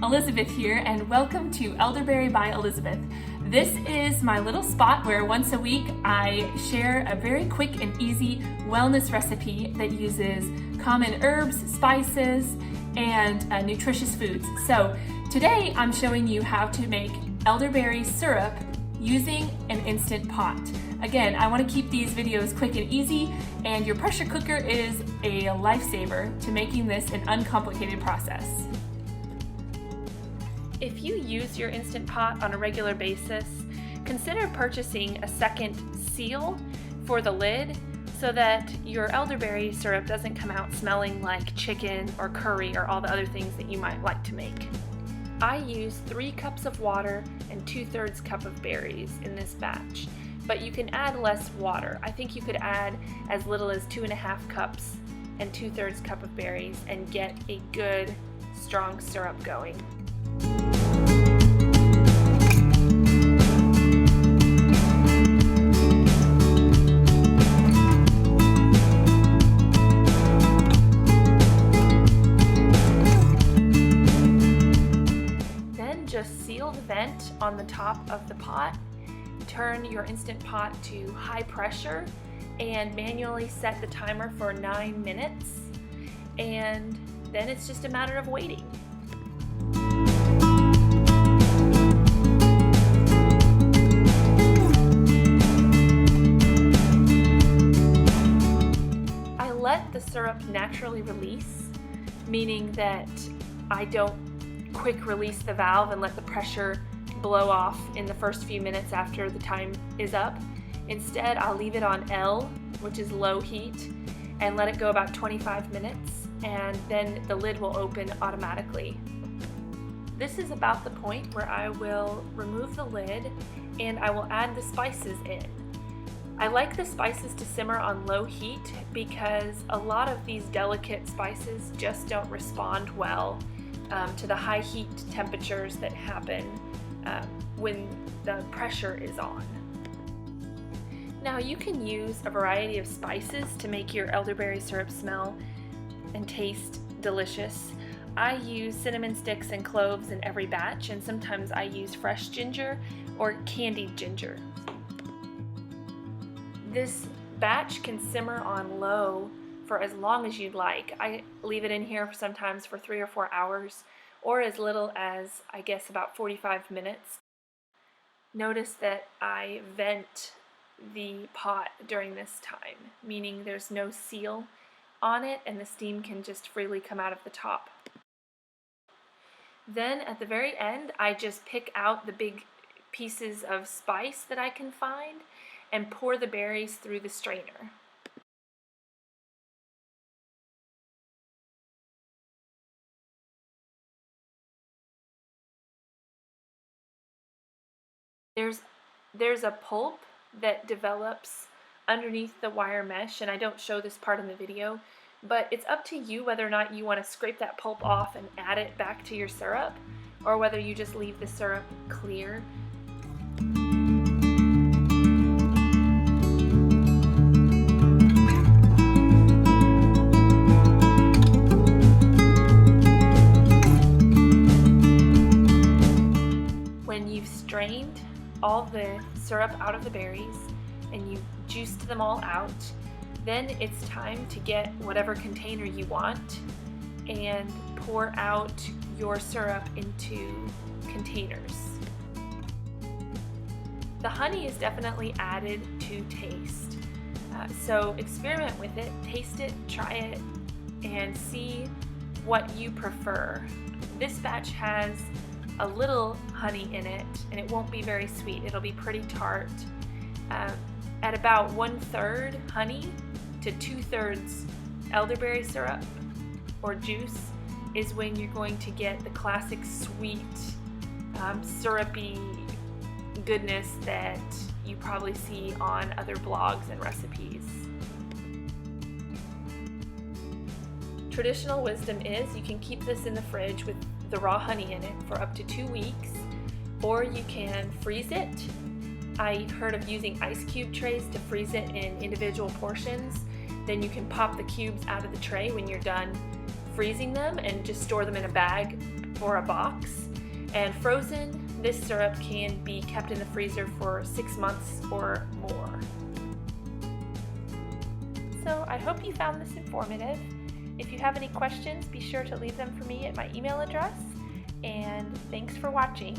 Elizabeth here, and welcome to Elderberry by Elizabeth. This is my little spot where once a week I share a very quick and easy wellness recipe that uses common herbs, spices, and nutritious foods. So today I'm showing you how to make elderberry syrup using an Instant Pot. Again, I want to keep these videos quick and easy, and your pressure cooker is a lifesaver to making this an uncomplicated process. If you use your Instant Pot on a regular basis, consider purchasing a second seal for the lid so that your elderberry syrup doesn't come out smelling like chicken or curry or all the other things that you might like to make. I use 3 cups of water and 2/3 cup of berries in this batch, but you can add less water. I think you could add as little as 2.5 cups and 2/3 cup of berries and get a good, strong syrup going. Just seal the vent on the top of the pot, turn your Instant Pot to high pressure, and manually set the timer for 9 minutes, and then it's just a matter of waiting. I let the syrup naturally release, meaning that I don't quick release the valve and let the pressure blow off in the first few minutes after the time is up. Instead, I'll leave it on L, which is low heat, and let it go about 25 minutes, and then the lid will open automatically. This is about the point where I will remove the lid and I will add the spices in. I like the spices to simmer on low heat because a lot of these delicate spices just don't respond well to the high heat temperatures that happen when the pressure is on. Now you can use a variety of spices to make your elderberry syrup smell and taste delicious. I use cinnamon sticks and cloves in every batch, and sometimes I use fresh ginger or candied ginger. This batch can simmer on low for as long as you'd like. I leave it in here sometimes for 3 or 4 hours, or as little as, I guess, about 45 minutes. Notice that I vent the pot during this time, meaning there's no seal on it and the steam can just freely come out of the top. Then at the very end, I just pick out the big pieces of spice that I can find and pour the berries through the strainer. There's a pulp that develops underneath the wire mesh, and I don't show this part in the video, but it's up to you whether or not you want to scrape that pulp off and add it back to your syrup, or whether you just leave the syrup clear. When you've strained all the syrup out of the berries and you juiced them all out, then it's time to get whatever container you want and pour out your syrup into containers. The honey is definitely added to taste, so experiment with it, taste it, try it, and see what you prefer. This batch has a little honey in it, and it won't be very sweet. It'll be pretty tart. At about 1/3 honey to 2/3 elderberry syrup or juice is when you're going to get the classic sweet, syrupy goodness that you probably see on other blogs and recipes. Traditional wisdom is you can keep this in the fridge with the raw honey in it for up to 2 weeks, or you can freeze it. I heard of using ice cube trays to freeze it in individual portions. Then you can pop the cubes out of the tray when you're done freezing them and just store them in a bag or a box. And frozen, this syrup can be kept in the freezer for 6 months or more. So I hope you found this informative. If you have any questions, be sure to leave them for me at my email address. And thanks for watching.